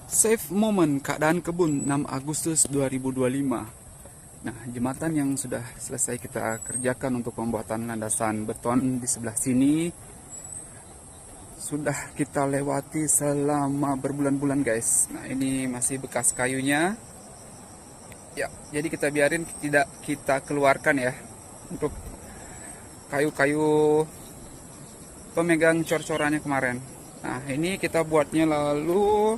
Save Moment Keadaan Kebun 6 Agustus 2025. Nah, jembatan yang sudah selesai kita kerjakan untuk pembuatan landasan beton di sebelah sini sudah kita lewati selama berbulan-bulan, guys. Nah, ini masih bekas kayunya. Ya, jadi kita biarin, tidak kita keluarkan ya untuk kayu-kayu pemegang cor-corannya kemarin. Nah, ini kita buatnya lalu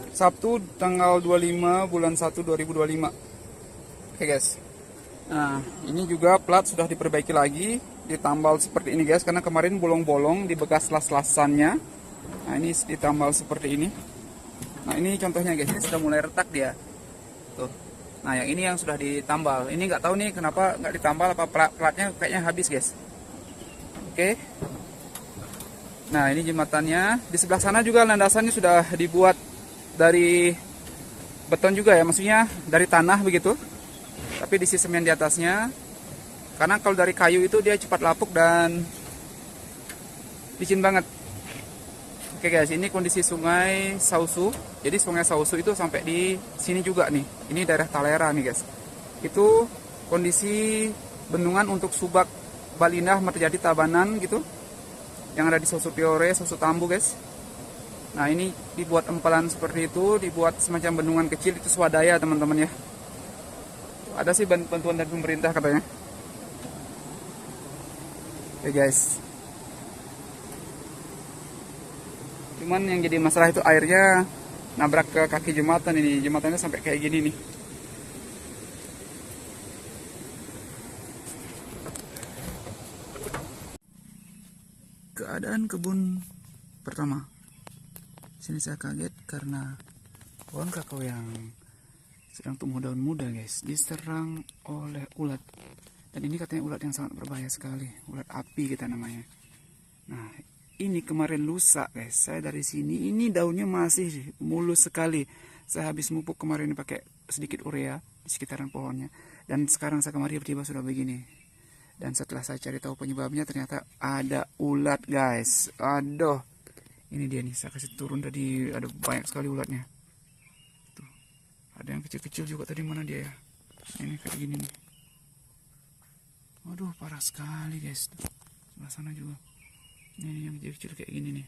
Sabtu tanggal 25 bulan 1 2025. Oke guys. Nah, ini juga plat sudah diperbaiki lagi, ditambal seperti ini guys, karena kemarin bolong-bolong di bekas las-lasannya. Nah, ini ditambal seperti ini. Nah, ini contohnya guys, ini sudah mulai retak dia. Tuh. Nah, yang ini yang sudah ditambal. Ini nggak tahu nih kenapa nggak ditambal, apa platnya kayaknya habis guys. Oke. Nah, ini jembatannya. Di sebelah sana juga landasannya sudah dibuat dari beton juga ya, maksudnya dari tanah begitu, tapi di semen di atasnya, karena kalau dari kayu itu dia cepat lapuk dan licin banget. Oke guys, ini kondisi sungai Sausu. Jadi sungai Sausu itu sampai di sini juga nih, ini daerah Talera nih guys. Itu kondisi bendungan untuk Subak, Balindah, Merjati, Tabanan gitu, yang ada di Sausu Piore, Sausu Tambu guys. Nah, ini dibuat empalan seperti itu, dibuat semacam bendungan kecil, itu swadaya teman-teman ya. Ada sih bantuan dari pemerintah katanya. Oke guys. Cuman yang jadi masalah itu airnya nabrak ke kaki jembatan ini. Jembatannya sampai kayak gini nih. Keadaan kebun pertama. Sini saya kaget karena pohon kakao yang sedang tumbuh daun muda guys diserang oleh ulat, dan ini katanya ulat yang sangat berbahaya sekali, ulat api kita namanya. Nah, ini kemarin lusa guys, saya dari sini ini daunnya masih mulus sekali. Saya habis mupuk kemarin pakai sedikit urea di sekitaran pohonnya, dan sekarang saya kemarin tiba-tiba sudah begini. Dan setelah saya cari tahu penyebabnya, ternyata ada ulat guys. Aduh, ini dia nih, saya kasih turun tadi, ada banyak sekali ulatnya. Tuh. Ada yang kecil-kecil juga tadi, mana dia ya? Ini kayak gini nih. Waduh, parah sekali guys. Tuh. Sebelah sana juga. Ini yang kecil-kecil kayak gini nih.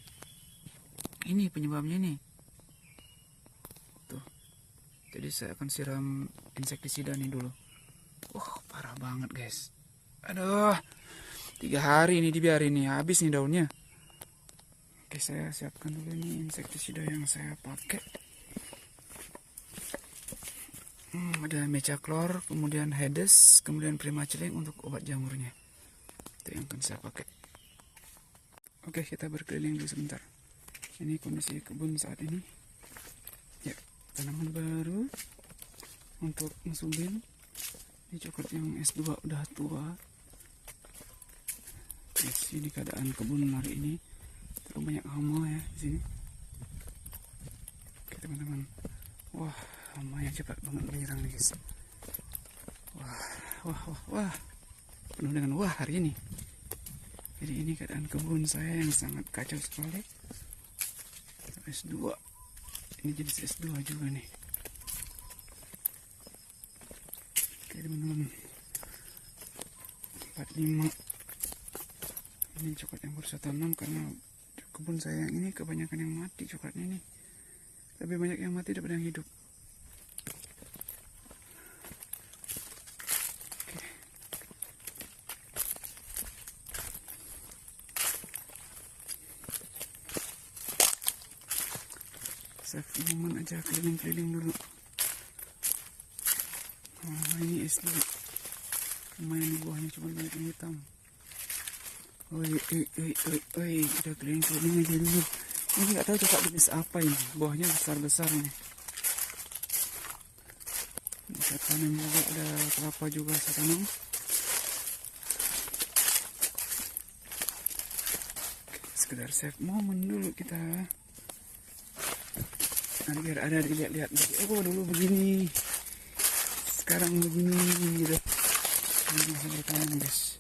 Ini penyebabnya nih. Tuh. Jadi saya akan siram insektisida nih dulu. Parah banget guys. Aduh. 3 hari ini dibiarin nih, habis nih daunnya. Oke, saya siapkan dulu nih insektisida yang saya pakai. Ada Mecaclor, kemudian Hedes, kemudian Primacilin untuk obat jamurnya. Itu yang akan saya pakai. Oke, kita berkeliling dulu sebentar. Ini kondisi kebun saat ini. Ya, tanaman baru untuk ngesubin. Ini coklat yang S2 udah tua. Yes, ini keadaan kebun hari ini. Terlalu banyak hama ya di sini. Oke teman-teman. Wah, hama yang cepat banget menyerang nih guys. Wah. Penuh dengan wah hari ini. Jadi ini keadaan kebun saya yang sangat kacau sekali. S2. Ini jenis S2 juga nih. Oke teman-teman. 45. Ini coklat yang baru saya tanam, karena kebun saya yang ini kebanyakan yang mati coklatnya nih. Lebih banyak yang mati daripada yang hidup. Oke. Save moment aja, keliling-keliling dulu. Ini es dulu. Lumayan buahnya, cuma banyak yang hitam. Oi, kita keliling-keliling aja dulu. Ini nggak tahu coklat jenis apa ini. Buahnya besar-besar ini. Saya tanam juga, ada kelapa juga saya tanam. Sekedar save momen dulu kita. Nanti biar ada dilihat-lihat. Dulu begini. Sekarang begini gitu. Ini saya tanam guys.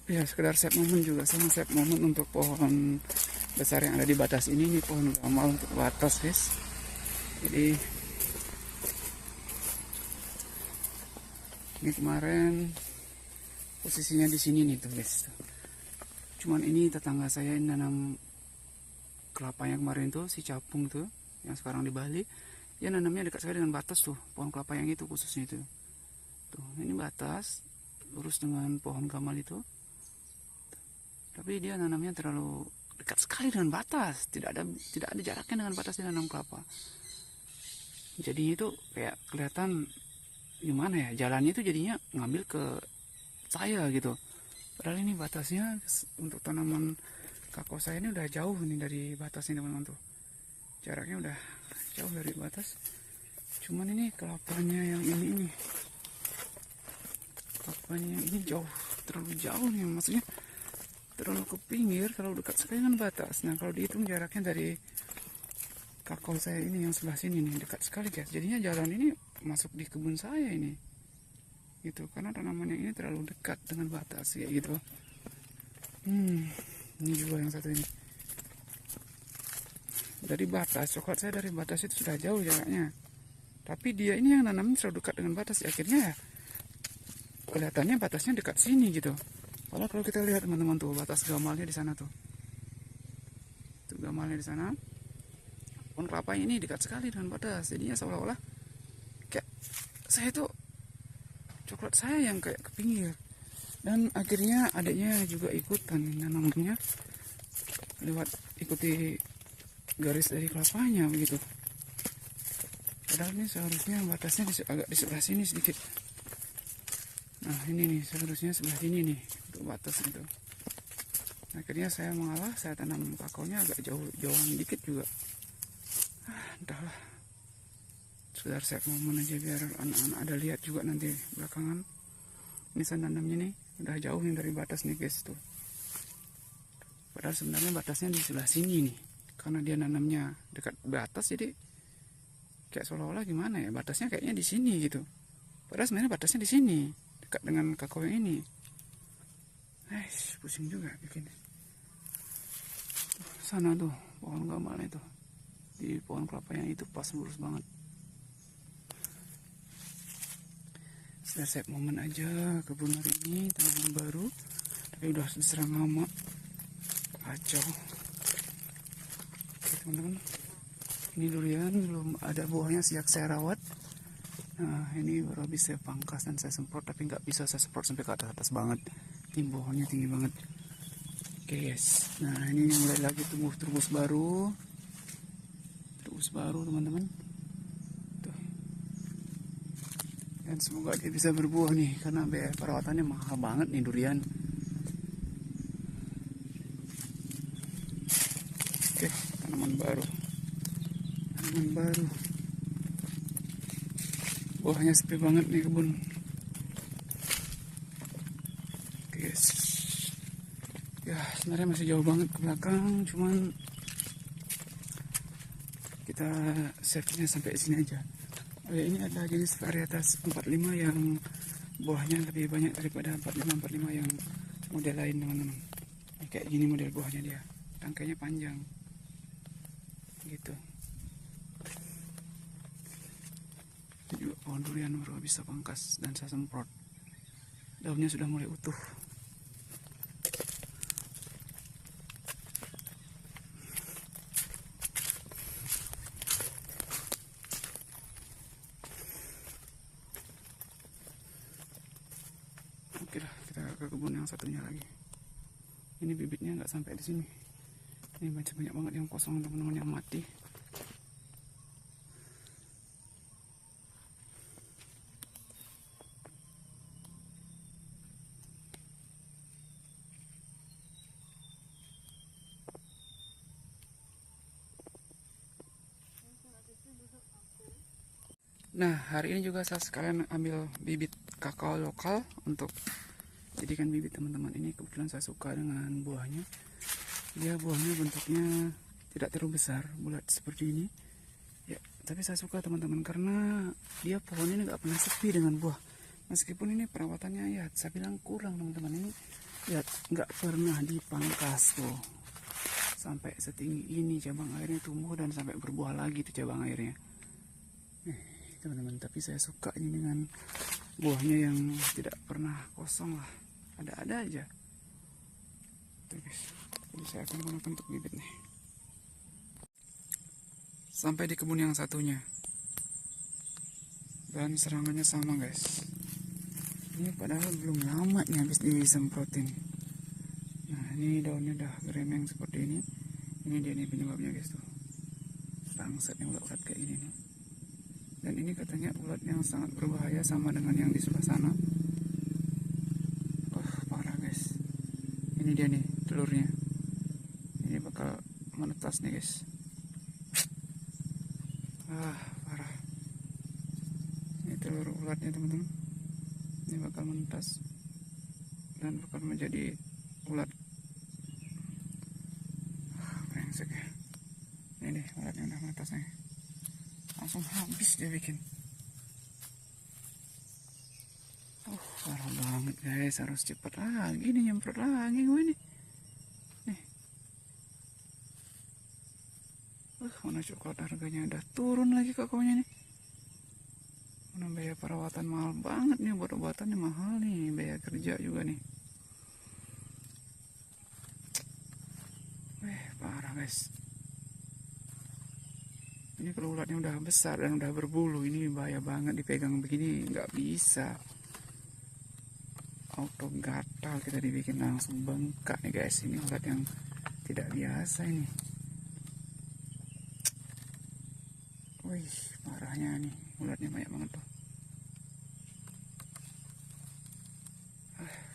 Ya, sekedar save momen juga, sama save momen untuk pohon besar yang ada di batas ini nih, pohon gamal untuk batas guys. Jadi ini kemarin posisinya di sini nih tuh guys. Cuman ini tetangga saya yang nanam kelapa yang kemarin tuh, si capung tuh yang sekarang di Bali, dia nanamnya dekat sekali dengan batas tuh, pohon kelapa yang itu khususnya itu. Tuh, ini batas lurus dengan pohon gamal itu. Tapi dia nanamnya terlalu dekat sekali dengan batas, tidak ada jaraknya dengan batas dia nanam kelapa. Jadi itu kayak kelihatan gimana ya, jalannya itu jadinya ngambil ke saya gitu. Padahal ini batasnya untuk tanaman kakao saya ini udah jauh nih dari batas ini teman-teman tuh. Jaraknya udah jauh dari batas. Cuman ini kelapanya yang ini kelapanya yang ini jauh, terlalu jauh nih, maksudnya terlalu ke pinggir, terlalu dekat sekali dengan batas. Nah kalau dihitung jaraknya dari kakao saya ini yang sebelah sini nih, dekat sekali guys. Jadinya jalan ini masuk di kebun saya ini gitu, karena tanaman yang ini terlalu dekat dengan batas ya gitu. Ini juga yang satu ini dari batas, coklat saya dari batas itu sudah jauh jaraknya, tapi dia ini yang nanamnya terlalu dekat dengan batas, akhirnya kelihatannya batasnya dekat sini gitu. Kalau kita lihat teman-teman tuh, batas gamalnya di sana tuh. Tuh gamalnya di sana. Pohon kelapa ini dekat sekali dengan batas. Jadinya seolah-olah kayak saya tuh, coklat saya yang kayak ke pinggir. Dan akhirnya adiknya juga ikutan nanamnya lewat ikuti garis dari kelapanya begitu. Padahal ini seharusnya batasnya agak di sebelah sini sedikit. Nah ini nih seharusnya sebelah sini nih untuk batas itu. Akhirnya saya mengalah, saya tanam kakaonya agak jauhan dikit juga. Entahlah, sekedar saya momen aja biar anak-anak ada lihat juga nanti belakangan. Ini saya tanamnya nih udah jauh nih dari batas nih guys tuh. Padahal sebenarnya batasnya di sebelah sini nih, karena dia nanamnya dekat batas jadi kayak seolah-olah gimana ya, batasnya kayaknya di sini gitu. Padahal sebenarnya batasnya di sini, dekat dengan kakao yang ini. Pusing juga bikin. Sana tuh pohon gamalnya tuh, di pohon kelapa yang itu pas lurus banget. Sudah set momen aja kebun hari ini, tanaman baru, tapi udah diserang hama, kacau. Oke teman-teman, ini durian belum ada buahnya sejak saya rawat. Nah ini baru habis saya pangkas dan saya semprot, tapi nggak bisa saya semprot sampai ke atas banget, ini pohonnya tinggi banget. Oke guys, nah ini mulai lagi tumbuh terus baru teman-teman tuh. Dan semoga dia bisa berbuah nih, karena biaya perawatannya mahal banget nih durian. Oke, tanaman baru buahnya sepi banget nih kebun. Oke guys, ya sebenarnya masih jauh banget ke belakang, cuman kita save-nya sampai sini aja. Ini adalah jenis varietas 45 yang buahnya lebih banyak daripada 45 yang model lain teman-teman. Kayak gini model buahnya dia, rangkainya panjang gitu. Ini juga pohon durian baru bisa pangkas dan saya semprot, daunnya sudah mulai utuh. Oke lah, kita ke kebun yang satunya lagi. Ini bibitnya nggak sampai di sini. Ini banyak banget yang kosong teman-teman, yang mati. Nah hari ini juga saya sekalian ambil bibit kakao lokal untuk jadikan bibit teman-teman. Ini kebetulan saya suka dengan buahnya. Dia buahnya bentuknya tidak terlalu besar, bulat seperti ini ya, tapi saya suka teman-teman karena dia pohon ini nggak pernah sepi dengan buah. Meskipun ini perawatannya ya saya bilang kurang teman-teman, ini ya nggak pernah dipangkas tuh. sampai setinggi ini cabang airnya tumbuh dan sampai berbuah lagi tuh cabang airnya. Teman-teman, tapi saya suka ini dengan buahnya yang tidak pernah kosong lah, ada aja tuh guys. Jadi saya akan gunakan untuk bibit nih. Sampai di kebun yang satunya, dan serangannya sama guys. Ini padahal belum lama nih habis disemprotin. Nah ini daunnya udah geremeng seperti ini. Ini dia nih penyebabnya guys tuh. Bangsatnya ulat-ulat kayak gini nih. Dan ini katanya ulat yang sangat berbahaya, sama dengan yang di sebelah sana. Parah guys. Ini dia nih telurnya. Ini bakal menetas nih guys. Parah. Ini telur ulatnya teman-teman. Ini bakal menetas dan bakal menjadi ulat. Brengsek ya. Ini ulatnya udah menetas nih. Langsung habis dia bikin. Parah banget guys, harus cepat lagi nih nyemprot lagi gue nih. Mana coklat harganya udah turun lagi kakaknya nih. Mana biaya perawatan mahal banget nih, buat obatannya mahal nih, biaya kerja juga nih. Parah guys. Ini kalau ulatnya udah besar dan udah berbulu, ini bahaya banget dipegang begini, nggak bisa. Auto gatal kita dibikin, langsung bengkak nih guys. Ini ulat yang tidak biasa ini. Wih, parahnya nih, ulatnya banyak banget tuh.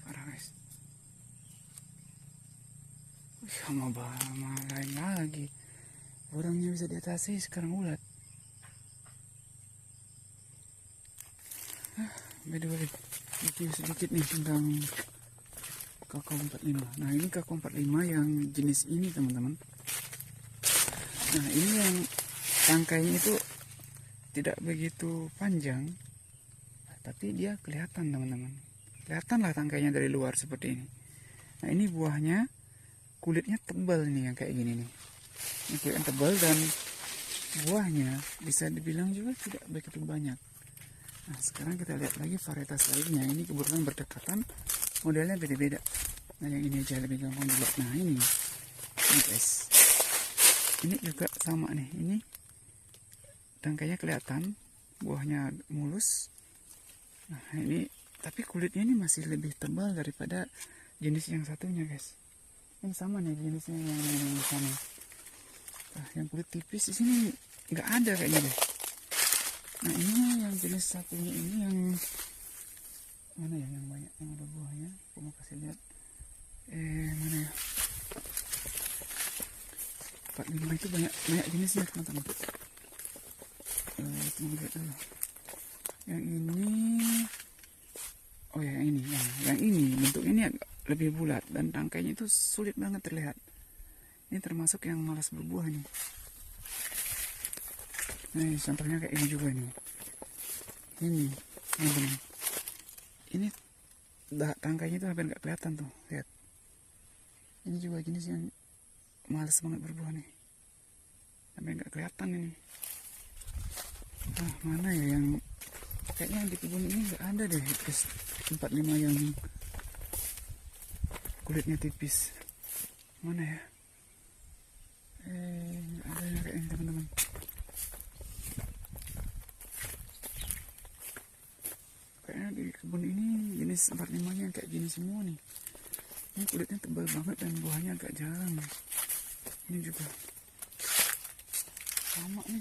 Parah guys. Wih, sama lain lagi. Orangnya bisa diatasi, sekarang ulat. Beda-beda. Review sedikit nih tentang kakao 45. Nah ini kakao 45 yang jenis ini teman-teman. Nah ini yang tangkainya itu tidak begitu panjang, tapi dia kelihatan teman-teman. Kelihatan lah tangkainya dari luar seperti ini. Nah ini buahnya kulitnya tebal nih yang kayak gini nih. Ini kulitnya tebal dan buahnya bisa dibilang juga tidak begitu banyak. Nah sekarang kita lihat lagi varietas lainnya. Ini kebetulan berdekatan, modelnya beda-beda. Nah yang ini aja lebih gampang dilihat. Nah ini guys, ini juga sama nih. Ini tangkainya kelihatan, buahnya mulus. Nah ini, tapi kulitnya ini masih lebih tebal daripada jenis yang satunya guys. Ini sama nih jenisnya yang sana. Nah, yang kulit tipis di sini nggak ada kayaknya deh. Nah ini yang jenis satunya ini yang mana ya, yang banyak yang ada buahnya. Aku mau kasih lihat. Mana ya? 45 itu banyak jenisnya teman-teman. Tunggu lihat dulu. Yang ini, oh ya yang ini, yang ini bentuknya ini agak lebih bulat dan tangkainya itu sulit banget terlihat. Ini termasuk yang malas berbuah nih. Nah contohnya kayak ini juga nih. Ini teman-teman. Ini tangkainya itu hampir nggak kelihatan tuh, lihat. Ini juga jenis yang malas banget berbuah nih, hampir nggak kelihatan ini. Mana ya yang kayaknya di kebun ini nggak ada deh guys, 45 yang kulitnya tipis. Mana ya? Nggak ada yang kayak ini teman-teman. Kayaknya di kebun ini jenis 45 nya kayak gini semua nih. Ini kulitnya tebal banget dan buahnya agak jarang. Ini juga sama nih,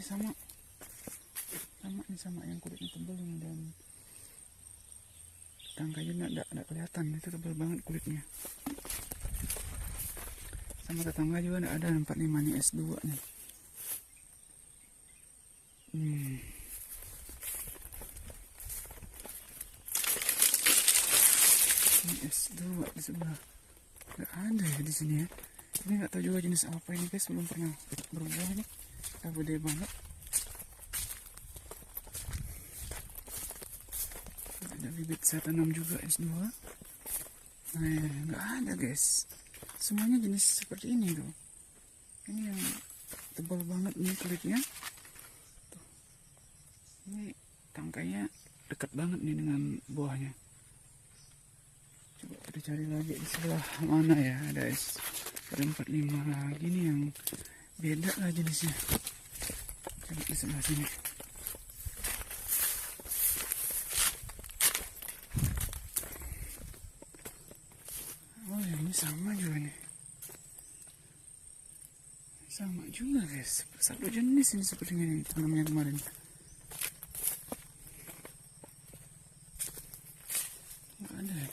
sama yang kulitnya tebal ini, dan tangkainya nggak kelihatan, itu tebal banget kulitnya. Sama tetangga juga nggak ada 45 nih, S2 nih. Ini S2 di sebelah, nggak ada ya di sini ya. Ini nggak tahu juga jenis apa ini guys, belum pernah berbuah ini. Gede banget. Ada bibit saya tanam juga S2. Nah nggak ada guys, semuanya jenis seperti ini tuh. Ini yang tebal banget nih kulitnya. Tuh. Ini tangkainya dekat banget nih dengan buahnya. Coba kita cari lagi di sebelah mana ya, ada S45 lagi nih yang beda lah jenisnya. Coba di sebelah sini. Oh ya, ini sama juga nih. Sama juga guys, satu jenis ini seperti ini tanamnya kemarin. Nggak ada ya.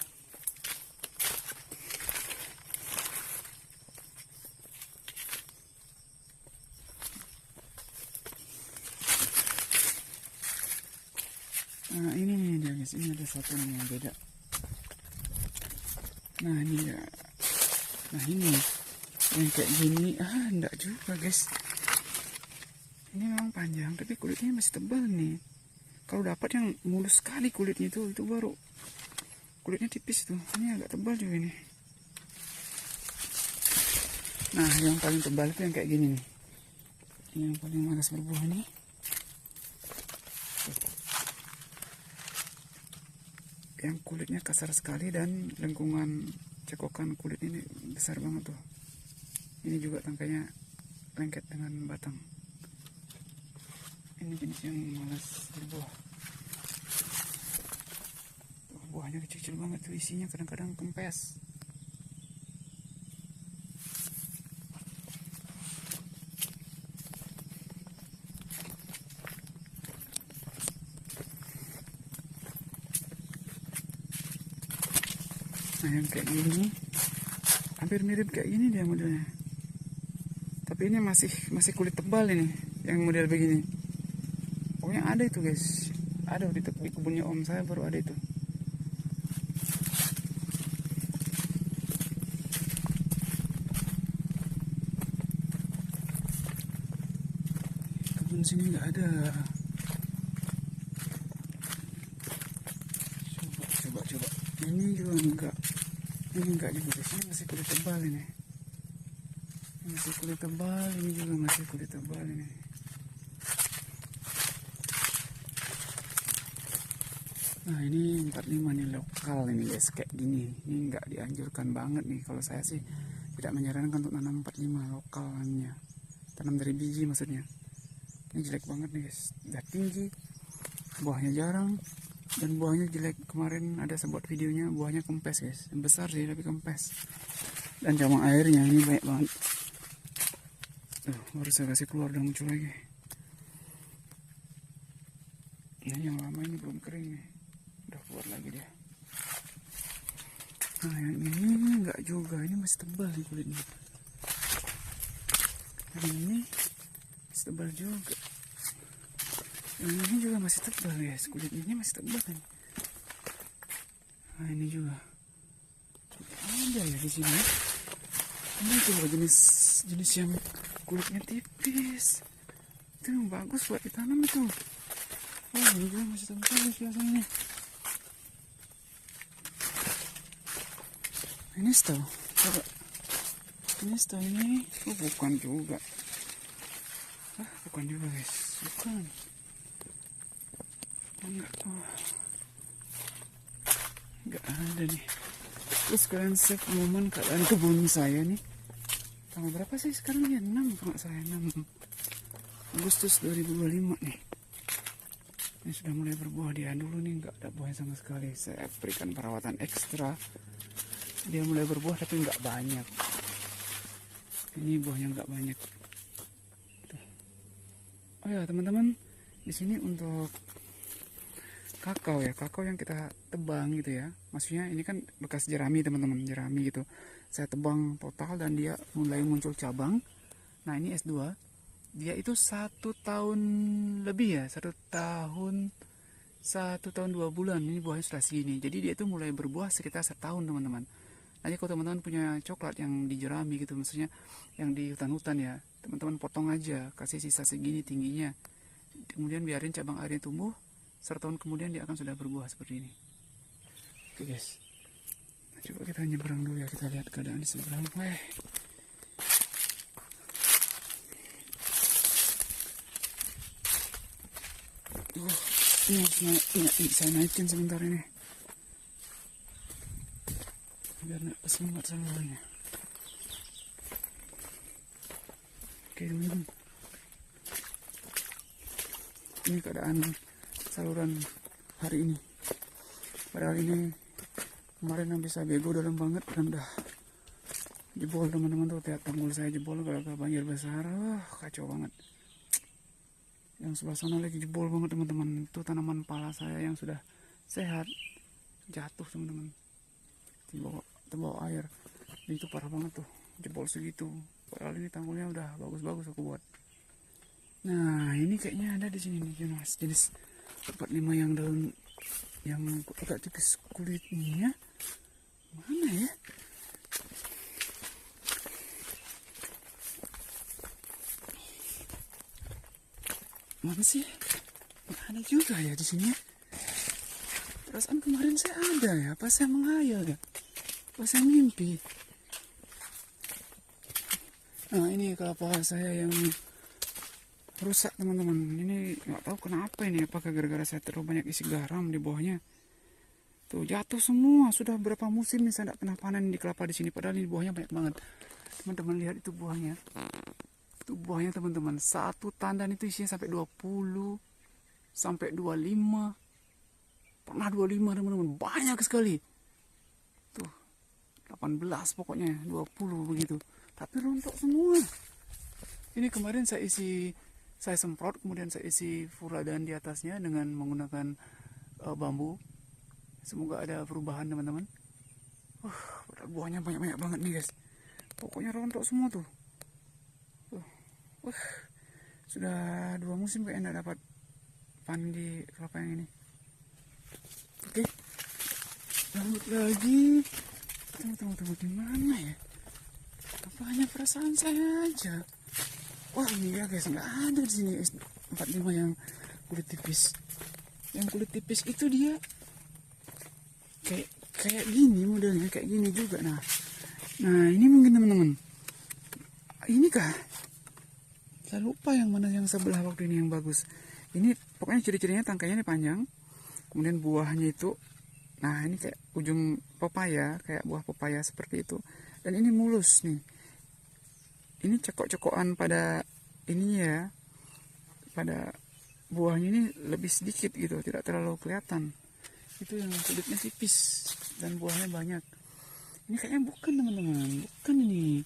Nah ini nih dia guys, ini ada satu yang beda. Nah ini ya, nah ini yang kayak gini, enggak juga guys. Ini memang panjang tapi kulitnya masih tebal nih. Kalau dapat yang mulus sekali kulitnya itu baru kulitnya tipis tuh. Ini agak tebal juga nih. Nah yang paling tebal itu yang kayak gini nih. Ini yang paling malas berbuah nih. Yang kulitnya kasar sekali dan lengkungan cekokan kulit ini besar banget tuh. Ini juga tangkainya lengket dengan batang. Ini jenis yang malas berbuah. Tuh, buahnya kecil-kecil banget tuh, isinya kadang-kadang kempes. Nah yang kayak gini hampir mirip kayak gini dia modelnya. Tapi ini masih kulit tebal ini, yang model begini. Pokoknya ada itu guys, ada di kebunnya om saya baru ada itu. Kebun sini nggak ada. Coba. Ini juga enggak. Ini enggak juga guys, ini masih kulit tebal ini. Masih kulit tebal, ini juga masih kulit tebal ini. Nah ini 45 nih lokal ini guys, kayak gini. Ini nggak dianjurkan banget nih, kalau saya sih tidak menyarankan untuk tanam 45 lokalnya. Tanam dari biji maksudnya. Ini jelek banget nih guys, udah tinggi, buahnya jarang, dan buahnya jelek. Kemarin ada sebuah videonya buahnya kempes guys, besar sih tapi kempes. Dan cabang airnya ini banyak banget. Baru saya kasih keluar dan muncul lagi. Nah yang lama ini belum kering nih, udah keluar lagi dia. Nah yang ini enggak juga, ini masih tebal nih kulitnya. Yang ini masih tebal juga. Yang ini juga masih tebal guys, kulitnya ini masih tebal nih. Nah ini juga ada ya di sini. Ini coba jenis yang kulitnya tipis, itu yang bagus buat ditanam itu. Oh ini juga masih tebal biasanya. Ini setahu, coba. Ini setahu ini, oh bukan juga. Bukan juga guys, bukan. Enggak ada nih. Terus kalian save momen keadaan kebun saya nih. Tanggal berapa sih sekarang ya? 6 kalau saya 6 Agustus 2025 nih. Ini sudah mulai berbuah. Dia dulu nih nggak ada buahnya sama sekali. Saya berikan perawatan ekstra. Dia mulai berbuah tapi nggak banyak. Ini buahnya nggak banyak. Tuh. Oh ya teman-teman, di sini untuk kakao ya, kakao yang kita tebang gitu ya. Maksudnya ini kan bekas jerami teman-teman, jerami gitu. Saya tebang total dan dia mulai muncul cabang. Nah ini S2, dia itu 1 tahun lebih ya, 1 tahun 2 bulan. Ini buahnya sudah segini. Jadi dia itu mulai berbuah sekitar setahun teman-teman. Nanti kalau teman-teman punya coklat yang di jerami gitu, maksudnya yang di hutan-hutan ya, teman-teman potong aja, kasih sisa segini tingginya. Kemudian biarin cabang airnya tumbuh. 1 tahun kemudian dia akan sudah berbuah seperti ini. Oke guys, nah, coba kita nyebrang dulu ya, kita lihat keadaan di seberang. Ini harus saya naikin sebentar ini biar nggak kesempat salurannya. Oke teman-teman, ini keadaan saluran hari ini. Padahal ini kemarin habis saya bego dalam banget dan udah jebol teman-teman tuh. Lihat tanggul saya jebol gara-gara banjir besar. Kacau banget. Yang sebelah sana lagi jebol banget teman-teman. Itu tanaman pala saya yang sudah sehat jatuh teman-teman, terbawa air. Itu parah banget tuh, jebol segitu. Padahal ini tanggulnya udah bagus-bagus aku buat. Nah ini kayaknya ada di sini nih jenis 45 yang daun yang agak tipis kulitnya. Mana ya? Mana sih? Nggak ada juga ya di sini. Perasaan kemarin saya ada ya. Apa saya menghayal ya? Apa saya mimpi? Nah ini kelapa saya yang rusak teman-teman. Ini nggak tahu kenapa ini. Apakah gara-gara saya terlalu banyak isi garam di bawahnya? Tuh jatuh semua. Sudah berapa musim nih saya tidak pernah panen di kelapa di sini. Padahal ini buahnya banyak banget. Teman-teman lihat itu buahnya. Itu buahnya teman-teman. Satu tandan itu isinya sampai 20, sampai 25. Pernah 25 teman-teman. Banyak sekali. Tuh 18 pokoknya, 20 begitu. Tapi rontok semua. Ini kemarin saya semprot, kemudian saya isi furadan di atasnya dengan menggunakan bambu. Semoga ada perubahan teman-teman. Buahnya banyak-banyak banget nih guys. Pokoknya rontok semua tuh. Sudah 2 musim kayaknya dapat panen di kelapa yang ini. Oke, lanjut lagi. Tunggu gimana ya? Apa hanya perasaan saya aja? Wah ini ya guys, nggak ada di sini S45 yang kulit tipis. Yang kulit tipis itu dia kayak gini modelnya, kayak gini juga. Nah ini mungkin teman-teman. Ini kah? Saya lupa yang mana yang sebelah waktu ini yang bagus. Ini pokoknya ciri-cirinya tangkainya ini panjang. Kemudian buahnya itu, nah ini kayak ujung pepaya, kayak buah pepaya seperti itu. Dan ini mulus nih. Ini cekok-cekokan pada ini ya, pada buahnya ini lebih sedikit gitu, tidak terlalu kelihatan. Itu yang kulitnya tipis dan buahnya banyak. Ini kayaknya bukan teman-teman, bukan ini.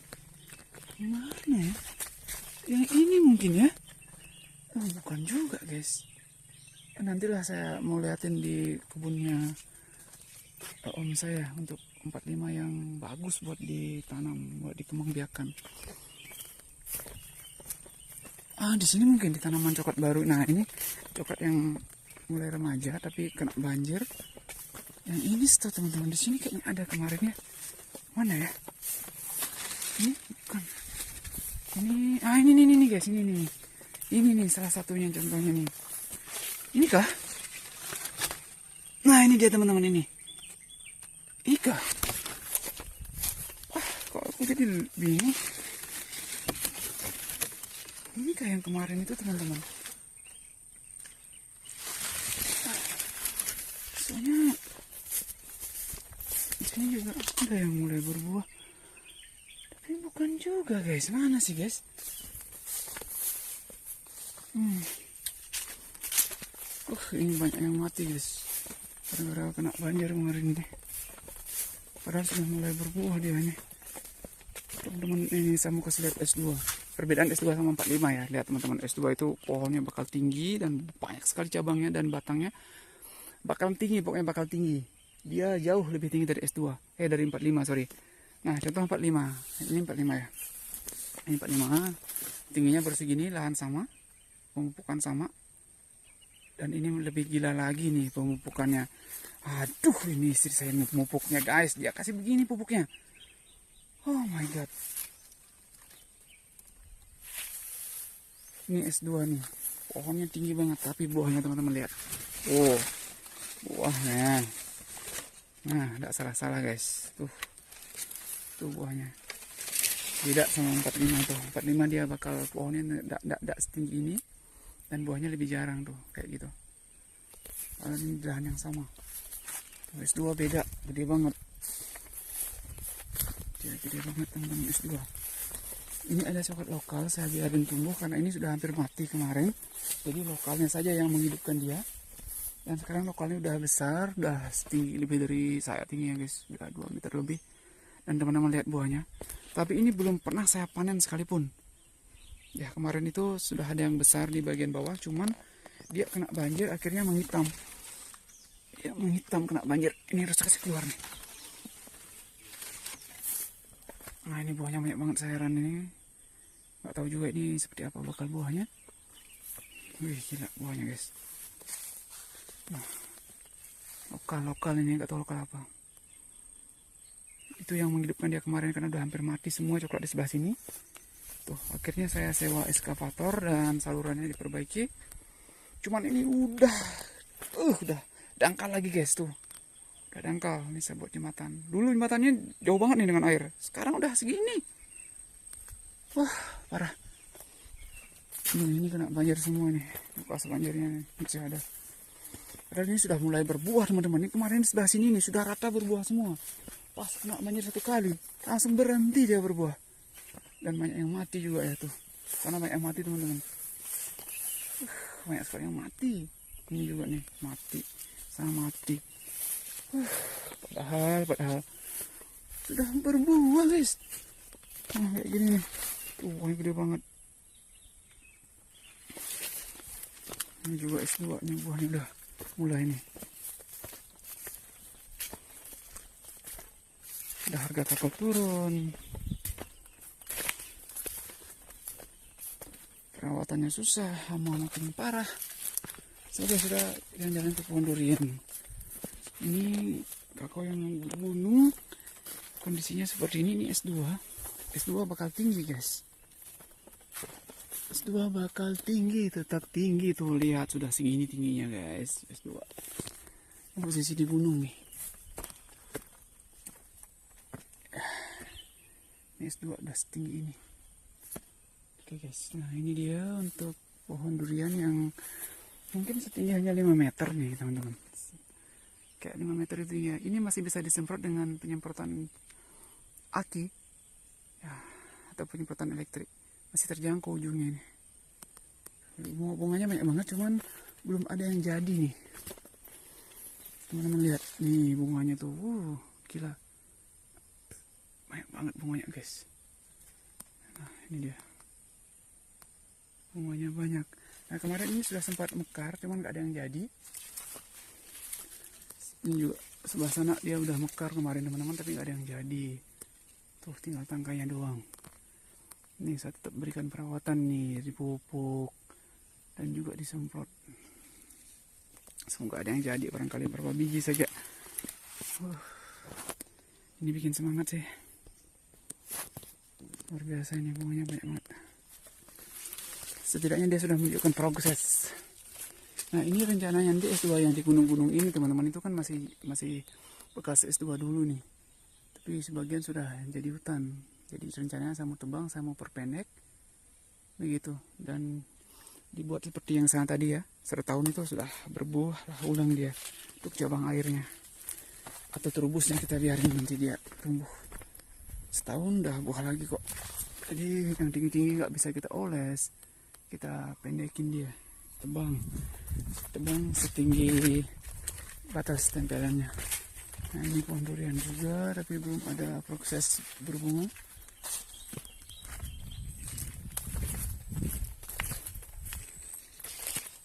Gimana ya? Yang ini mungkin ya? Bukan juga guys. Nantilah saya mau liatin di kebunnya om saya untuk 45 yang bagus buat ditanam, buat dikembangbiakan. Di sini mungkin di tanaman coklat baru. Nah ini coklat yang mulai remaja tapi kena banjir. Yang ini tuh teman-teman, di sini kayaknya ada kemarin ya. Mana ya? Ini bukan. Ini guys, ini nih. Ini nih salah satunya contohnya nih. Ini kah? Nah ini dia teman-teman ini. Ini kah? Kok aku jadi bingung. Ini kah yang kemarin itu teman-teman? Soalnya di sini juga ada yang mulai berbuah. Tapi bukan juga guys. Mana sih guys? Ini banyak yang mati guys, gara-gara kena banjir kemarin ini. Padahal sudah mulai berbuah dia ini. Teman-teman ini saya mau kasih lihat S2. Perbedaan S2 sama 45 ya. Lihat teman-teman, S2 itu pohonnya bakal tinggi dan banyak sekali cabangnya dan batangnya bakal tinggi, pokoknya bakal tinggi. Dia jauh lebih tinggi dari S2. Dari 45 sorry. Nah contoh 45. Ini 45 ya. Ini 45. Tingginya bersegini, lahan sama, pemupukan sama. Dan ini lebih gila lagi nih pemupukannya. Aduh ini istri saya memupuknya guys. Dia kasih begini pupuknya. Oh my god. Ini S2 nih. Pohonnya tinggi banget. Tapi buahnya teman-teman lihat. Buahnya. Nah tidak salah-salah guys. Tuh buahnya. Tidak sama 45 tuh. 45 dia bakal pohonnya tidak setinggi ini. Dan buahnya lebih jarang tuh, kayak gitu. Ini dahan yang sama. S2 beda, gede banget. Dia gede banget teman-teman S2. Ini ada coklat lokal, saya biarin tumbuh karena ini sudah hampir mati kemarin. Jadi lokalnya saja yang menghidupkan dia. Dan sekarang lokalnya udah besar, udah setinggi lebih dari saya tinggi ya guys, udah 2 meter lebih. Dan teman-teman lihat buahnya. Tapi ini belum pernah saya panen sekalipun. Ya kemarin itu sudah ada yang besar di bagian bawah, cuman dia kena banjir akhirnya menghitam. Ya menghitam kena banjir. Ini harus kasih keluar nih. Nah ini buahnya banyak banget, saya heran ini. Gak tahu juga ini seperti apa bakal buahnya. Wih gila buahnya guys. Nah, lokal ini, gak tahu lokal apa. Itu yang menghidupkan dia kemarin karena udah hampir mati semua coklat di sebelah sini. Tuh, akhirnya saya sewa eskavator dan salurannya diperbaiki. Cuman ini udah dangkal lagi guys tuh. Udah dangkal, ini saya buat jembatan. Dulu jembatannya jauh banget nih dengan air. Sekarang udah segini. Wah, parah. Ini kena banjir semua nih. Bekas banjirnya nih, masih ada. Padahal ini sudah mulai berbuah teman-teman. Ini kemarin sebelah sini nih sudah rata berbuah semua. Pas kena banjir 1 kali, langsung berhenti dia berbuah. Dan banyak yang mati juga ya tuh. Karena banyak yang mati teman-teman. Banyak sekali yang mati. Ini juga nih mati, sama mati. Padahal sudah berbuah guys. Nah kayak gini nih. Buahnya gede banget. Ini juga S2 nih, buahnya udah mulai nih. Udah harga takut turun. Perawatannya susah, hama makin parah. Saya sudah jalan-jalan ke pohon durian. Ini kakao yang gunung. Kondisinya seperti ini S2. S2 bakal tinggi guys. S2 bakal tinggi, tetap tinggi tuh, lihat sudah segini tingginya guys. S2 posisi di gunung nih. Ini S2 udah setinggi ini. Oke guys, nah ini dia untuk pohon durian yang mungkin setinggi hanya 5 meter nih teman-teman. Kayak 5 meter itu ya. Ini masih bisa disemprot dengan penyemprotan aki ya, atau penyemprotan elektrik. Masih terjangkau ujungnya ini. Bunganya banyak banget, cuman belum ada yang jadi nih. Teman-teman lihat nih bunganya tuh, gila, banyak banget bunganya guys. Nah ini dia, bunganya banyak. Nah kemarin ini sudah sempat mekar, cuman nggak ada yang jadi. Ini juga sebelah sana dia udah mekar kemarin teman-teman, tapi nggak ada yang jadi. Tuh tinggal tangkainya doang. Ini saya tetap berikan perawatan nih, dipupuk dan juga disemprot. Semoga ada yang jadi, barangkali berapa biji saja. Ini bikin semangat sih. Luar biasa, ini bunganya banyak banget. Setidaknya dia sudah menunjukkan progres. Nah ini rencananya nanti S2 yang di gunung-gunung ini teman-teman, itu kan masih bekas S2 dulu nih. Tapi sebagian sudah jadi hutan. Jadi rencananya saya mau tebang, saya mau perpendek. Begitu. Dan dibuat seperti yang sana tadi ya. Setahun itu sudah berbuah lah ulang dia. Untuk cabang airnya. Atau terubusnya kita biarin nanti dia tumbuh. Setahun udah buah lagi kok. Jadi yang tinggi-tinggi nggak bisa kita oles. Kita pendekin dia. Tebang setinggi batas tempelannya. Nah ini pohon durian juga, tapi belum ada proses berbunga.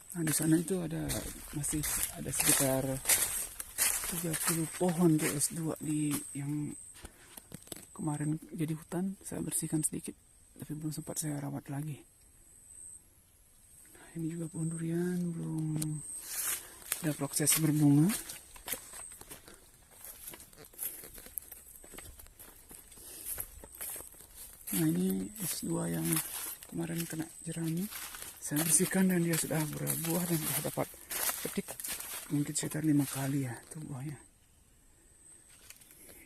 Nah di sana itu masih ada sekitar 30 pohon tuh S2 yang kemarin jadi hutan. Saya bersihkan sedikit, tapi belum sempat saya rawat lagi. Nah ini juga pohon durian belum ada proses berbunga. Nah ini S2 yang kemarin kena jerami, saya bersihkan dan dia sudah berbuah dan sudah dapat petik mungkin sekitar 5 kali ya tuh buahnya.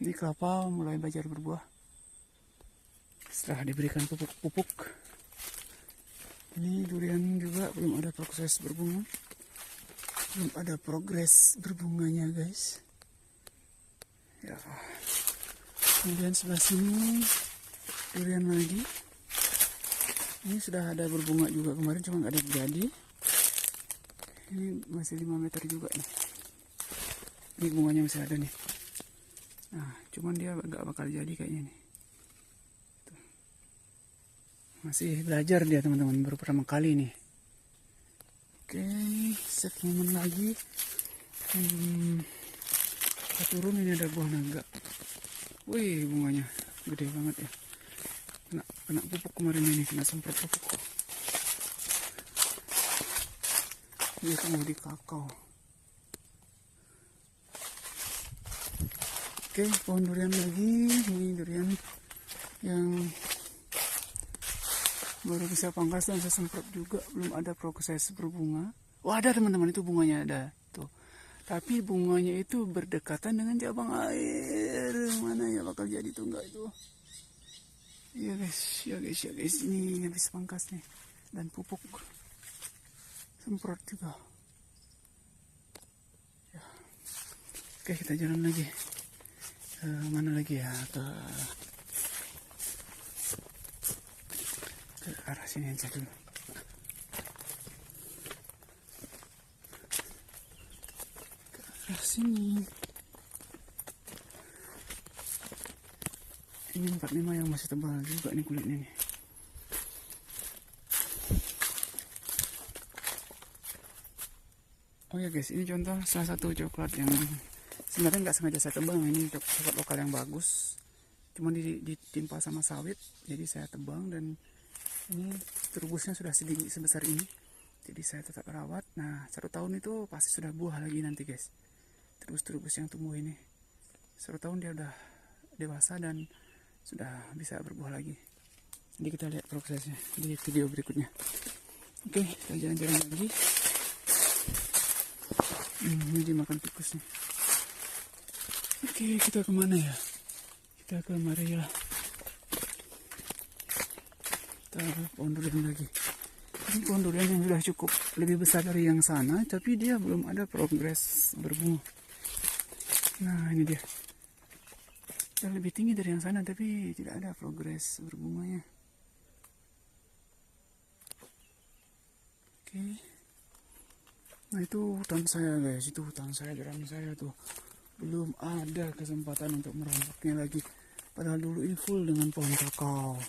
Ini kelapa mulai belajar berbuah setelah diberikan pupuk. Ini durian juga belum ada proses berbunga. belum ada progres berbunganya guys ya. Kemudian sebelah sini durian lagi, ini sudah ada berbunga juga kemarin, cuma nggak ada jadi. Ini masih 5 meter juga nih, ini bunganya masih ada nih. Nah cuman dia nggak bakal jadi kayaknya nih, masih belajar dia teman-teman, baru pertama kali nih. Oke, save momen lagi. Kita turun, ini ada buah naga. Wih, bunganya gede banget ya. Kena pupuk kemarin ini, kena semprot pupuk. Dia tumbuh di kakao. Oke, pohon durian lagi. Ini durian yang baru bisa pangkas dan saya semprot juga, belum ada proses berbunga. Wah, ada teman-teman, itu bunganya ada tuh, tapi bunganya itu berdekatan dengan cabang air. Mana ya bakal jadi tuh enggak itu ya guys, ini habis pangkas nih dan pupuk semprot juga ya. Oke, kita jalan lagi mana lagi ya, ke arah sini aja dulu. Ke arah sini. Ini 45 yang masih tebal juga nih kulitnya nih. Oh ya guys, ini contoh salah satu coklat yang sebenarnya nggak sengaja saya tebang. Ini coklat lokal yang bagus, cuma ditimpa sama sawit, jadi saya tebang. Dan ini terubusnya sudah sedikit sebesar ini, jadi saya tetap rawat. Nah 1 tahun itu pasti sudah buah lagi nanti guys. Terubus yang tumbuh ini 1 tahun dia udah dewasa dan sudah bisa berbuah lagi. Jadi kita lihat prosesnya di video berikutnya. Oke, kita jalan-jalan lagi. Ini dimakan tikus nih. Oke, kita kemana ya? Kita ke Maria. Pohon durian lagi. Ini pohon durian yang sudah cukup lebih besar dari yang sana, tapi dia belum ada progres berbunga. Nah ini dia, sudah lebih tinggi dari yang sana, tapi tidak ada progres berbunganya. Oke, nah itu hutan saya guys, itu hutan saya, jerami saya tuh. Belum ada kesempatan untuk merombaknya lagi. Padahal dulu ini full dengan pohon kakao.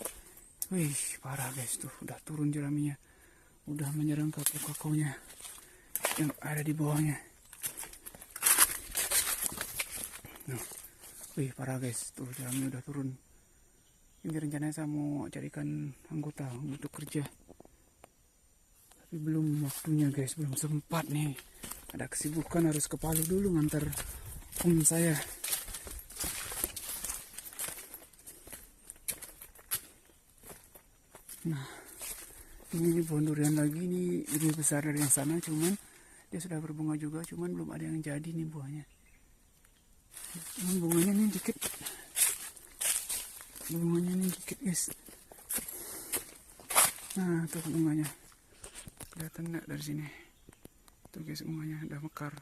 Wih, parah guys, tuh udah turun jeraminya, udah menyerang ke kakaonya yang ada di bawahnya. Nah, wih parah guys, tuh jerami udah turun. Ini rencananya saya mau carikan anggota untuk kerja, tapi belum waktunya guys, belum sempat nih. Ada kesibukan, harus ke Palu dulu ngantar om saya. Nah, ini pohon durian lagi, ini lebih besar dari yang sana, cuman dia sudah berbunga juga, cuman belum ada yang jadi nih buahnya. Cuman bunganya nih dikit, guys. Nah, tuh bunganya, kelihatan nggak dari sini? Tuh guys, bunganya udah mekar.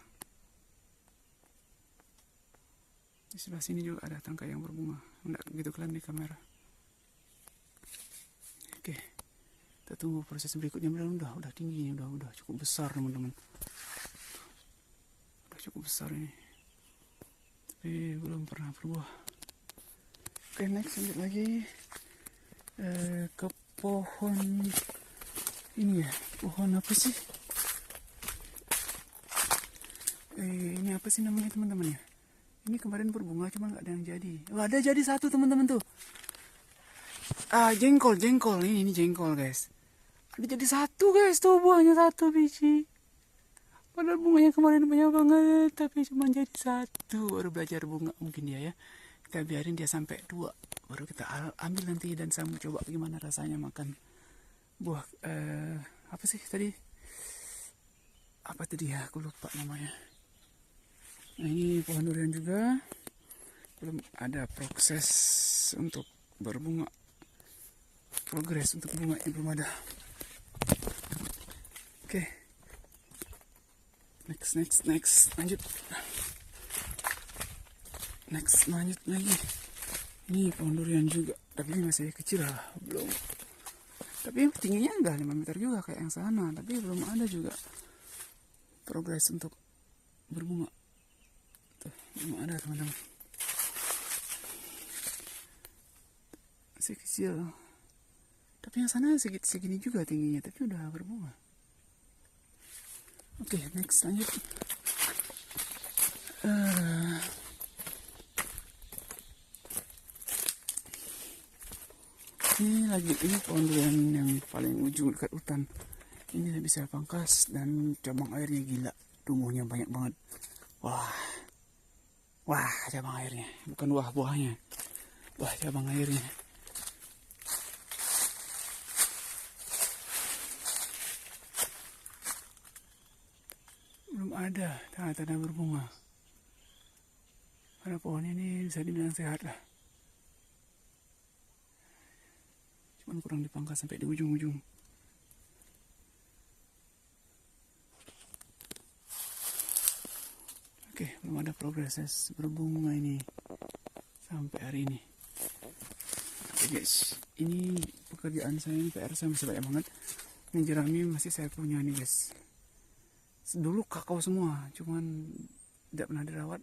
Di sebelah sini juga ada tangkai yang berbunga, nggak gitu kelihatan di kamera. Oke, kita tunggu proses berikutnya. Udah tinggi, udah cukup besar teman-teman. Udah cukup besar ini, tapi belum pernah berbuah. Oke, next lanjut lagi ke pohon ini ya. Pohon apa sih? Ini apa sih namanya teman-teman ya? Ini kemarin berbunga cuma nggak ada yang jadi. Oh, ada jadi satu teman-teman tuh. Jengkol. Ini jengkol guys. Ada jadi satu guys, tuh buahnya 1 biji. Padahal bunganya kemarin banyak banget, tapi cuma jadi 1. Baru belajar bunga mungkin dia ya. Kita biarin dia sampai 2, baru kita ambil nanti. Dan saya mau coba gimana rasanya makan buah apa sih tadi? Apa tadi ya? Aku lupa namanya. Nah ini pohon durian juga belum ada proses untuk berbunga. Progres untuk bunganya belum ada. Oke, Next, lanjut lagi. Ini pohon durian juga, tapi ini masih kecil lah, belum. Tapi tingginya udah 5 meter juga kayak yang sana, tapi belum ada juga progres untuk berbunga. Tuh, belum ada teman-teman. Masih kecil. Tapi yang sana segini juga tingginya, tapi udah berbunga. Oke, next lanjut. Ini pohon durian yang paling ujung dekat hutan. Ini bisa pangkas dan cabang airnya gila, tumbuhnya banyak banget. Wah cabang airnya, bukan buahnya. Wah cabang airnya. Belum ada tanda-tanda berbunga. Karena pohon ini bisa dibilang sehat lah. Cuman kurang dipangkas sampai di ujung-ujung. Oke, belum ada progres berbunga ini sampai hari ini. Oke guys, ini pekerjaan saya, ini PR saya masih banyak banget. Ini jerami masih saya punya nih guys. Dulu kakao semua, cuman tidak pernah dirawat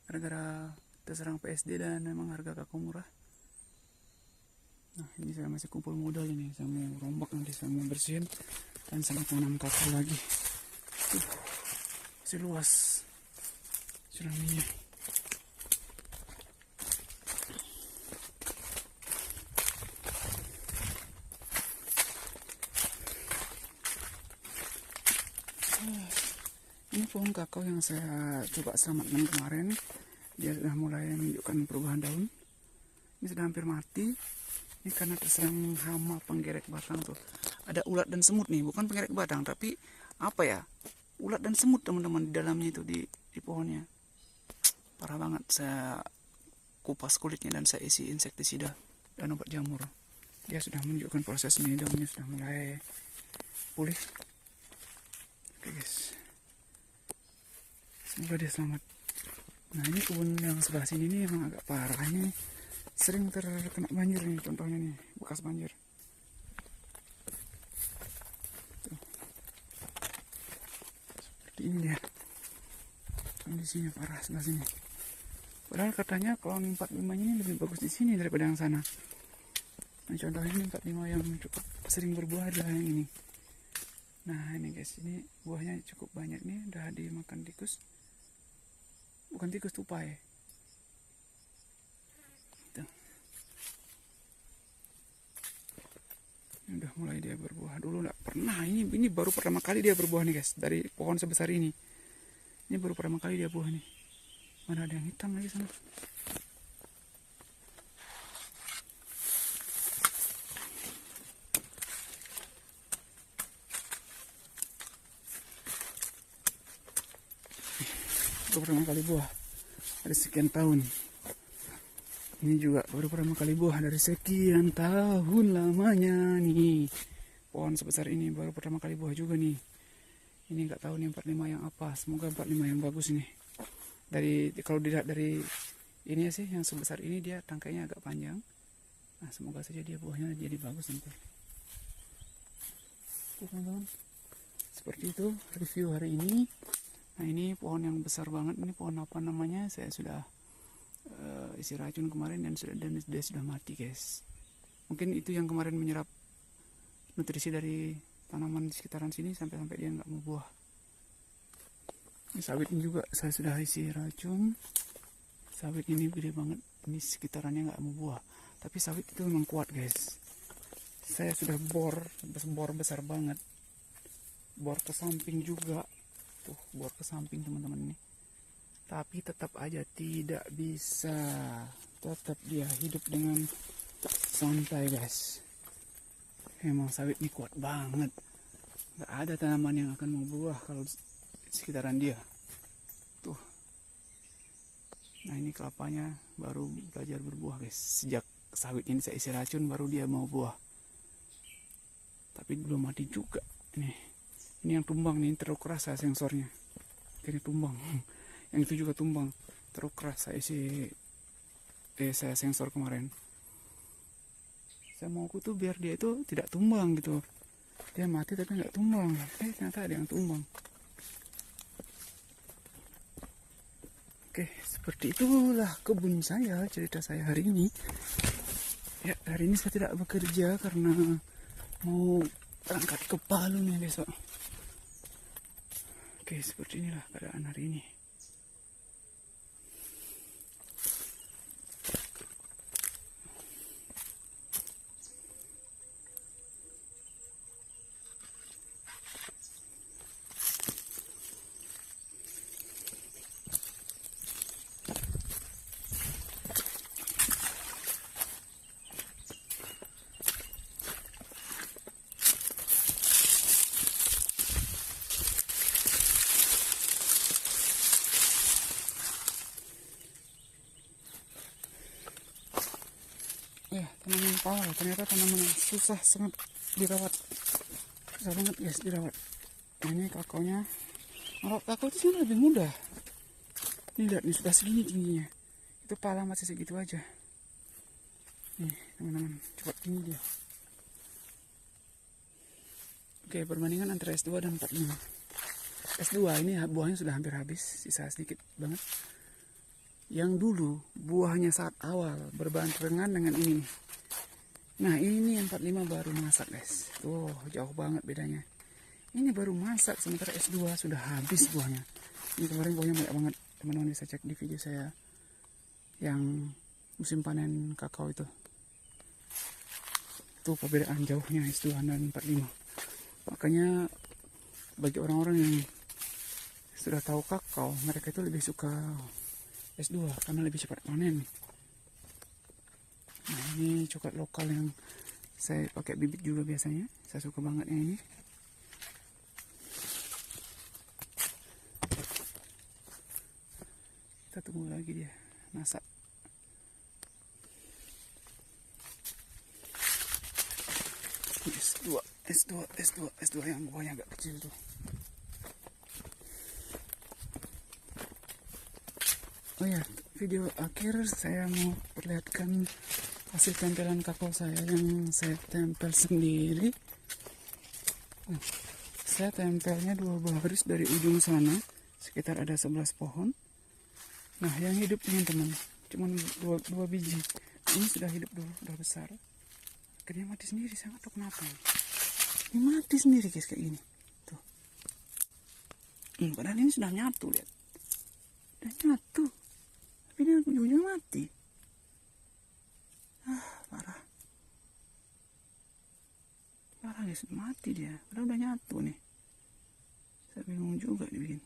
gara-gara terserang PSD dan memang harga kakao murah. Nah ini saya masih kumpul modal ini, saya mau rombak nanti, saya mau bersihin dan saya mau tanam kakao lagi. Masih luas jeraminya. Ini pohon kakao yang saya coba selamatkan kemarin, dia sudah mulai menunjukkan perubahan daun. Ini sudah hampir mati. Ini karena terserang hama penggerek batang tuh. Ada ulat dan semut nih, bukan penggerek batang, tapi apa ya? Ulat dan semut teman-teman di dalamnya itu di pohonnya. Parah banget. Saya kupas kulitnya dan saya isi insektisida dan obat jamur. Dia sudah menunjukkan proses ini, daunnya sudah mulai pulih. Oke guys. Semoga dia selamat. Nah ini kebun yang sebelah sini nih emang agak parah, ini sering terkena banjir nih, contohnya nih bekas banjir. Tuh. Seperti ini dia kondisinya, parah sebelah sini. Padahal katanya pohon 45 ini lebih bagus di sini daripada yang sana. Nah contohnya ini 45 yang cukup sering berbuah adalah yang ini. Nah ini guys, ini buahnya cukup banyak nih, udah dimakan tikus. Bukan tikus, tupai. Tuh. Ini udah mulai dia berbuah. Dulu nggak pernah, ini baru pertama kali dia berbuah nih guys, dari pohon sebesar ini. Ini baru pertama kali dia buah nih. Mana ada yang hitam lagi sana. Baru pertama kali buah dari sekian tahun. Ini juga baru pertama kali buah dari sekian tahun lamanya nih. Pohon sebesar ini baru pertama kali buah juga nih. Ini nggak tahu nih 45 yang apa. Semoga 45 yang bagus nih. Kalau dilihat dari ini sih, yang sebesar ini dia tangkainya agak panjang. Nah semoga saja dia buahnya jadi bagus nanti. Oke teman-teman, seperti itu review hari ini. Nah ini pohon yang besar banget, ini pohon apa namanya, saya sudah isi racun kemarin dan dia sudah mati guys. Mungkin itu yang kemarin menyerap nutrisi dari tanaman di sekitaran sini sampai dia nggak mau buah. Ini sawit ini juga saya sudah isi racun. Sawit ini gede banget, ini sekitarannya nggak mau buah, tapi sawit itu memang kuat guys. Saya sudah bor besar banget, bor ke samping juga. Tuh bor ke samping teman-teman nih, tapi tetap aja tidak bisa, tetap dia hidup dengan santai guys. Emang sawit ini kuat banget, nggak ada tanaman yang akan mau buah kalau di sekitaran dia tuh. Nah ini kelapanya baru belajar berbuah guys, sejak sawit ini saya isi racun baru dia mau buah, tapi belum mati juga. Ini yang tumbang nih, terlalu keras sensornya. Akhirnya tumbang. Yang itu juga tumbang. Terus keras saya sensor kemarin. Saya mauku tuh biar dia itu tidak tumbang gitu. Dia mati tapi nggak tumbang. Ternyata ada yang tumbang. Oke, seperti itulah kebun saya, cerita saya hari ini. Ya, hari ini saya tidak bekerja karena mau berangkat ke Palu nih besok. Oke, seperti inilah keadaan hari ini. Ya, tanaman pawal ternyata tanaman yang susah sangat dirawat. Susah banget guys dirawat. Nah, ini kakaunya. Kalau kakao itu sebenarnya lebih mudah. Ini lihat nih, sudah segini tingginya. Itu pala masih segitu aja. Nih teman-teman, cepat tinggi dia. Oke, perbandingan antara S2 dan 45. S2 ini buahnya sudah hampir habis, sisa sedikit banget. Yang dulu buahnya saat awal berbarengan dengan ini. Nah, ini yang 45 baru masak guys. Tuh, jauh banget bedanya. Ini baru masak, sementara S2 sudah habis buahnya. Ini kemarin buahnya banyak banget. Teman-teman bisa cek di video saya yang musim panen kakao itu. Tuh perbedaan jauhnya S2 dan 45. Makanya bagi orang-orang yang sudah tahu kakao, mereka itu lebih suka S2 karena lebih cepat panen. Nah, ini coklat lokal yang saya pakai bibit juga biasanya. Saya suka banget yang ini. Kita tunggu lagi dia masak. S2 yang buahnya agak kecil tuh. Oh ya, video akhir saya mau perlihatkan hasil tempelan kakao saya yang saya tempel sendiri. Saya tempelnya 2 baris dari ujung sana, sekitar ada 11 pohon. Nah, yang hidup teman-teman cuma 2 biji. Ini sudah hidup dulu, sudah besar. Akhirnya mati sendiri, saya nggak tahu kenapa. Ini mati sendiri guys kayak gini. Tuh. Padahal ini sudah nyatu, lihat. Sudah nyatu. Tapi dia ujung-ujungnya mati. Parah. Parah guys, mati dia. Padahal udah nyatu nih. Saya bingung juga dibikin.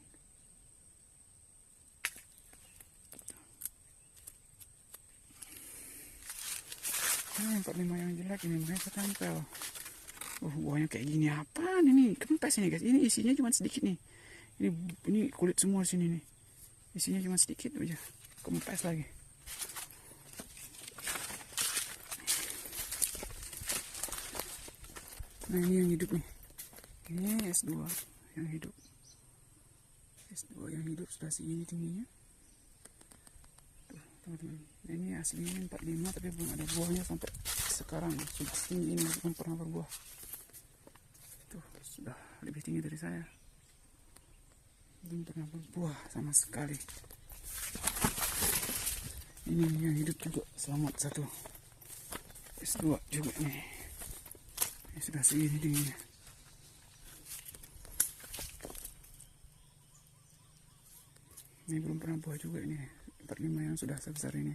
Nah, yang 45 yang jelek ini makanya saya tempel. Buahnya kayak gini apaan ini? Kempes ini guys. Ini isinya cuma sedikit nih. Ini kulit semua di sini nih. Isinya cuma sedikit aja. Kempes lagi. Nah, ini yang hidup nih. Ini S2 yang hidup. S2 yang hidup sudah segini tingginya. Tuh, teman-teman. Ini aslinya 45 tapi belum ada buahnya sampai sekarang. Sudah setinggi ini belum pernah berbuah. Tuh, sudah lebih tinggi dari saya. Belum pernah berbuah sama sekali. Ini yang hidup juga, selamat satu. S2 juga nih. Ini sudah segini tingginya. Ini belum pernah buah juga ini. 45 yang sudah sebesar ini.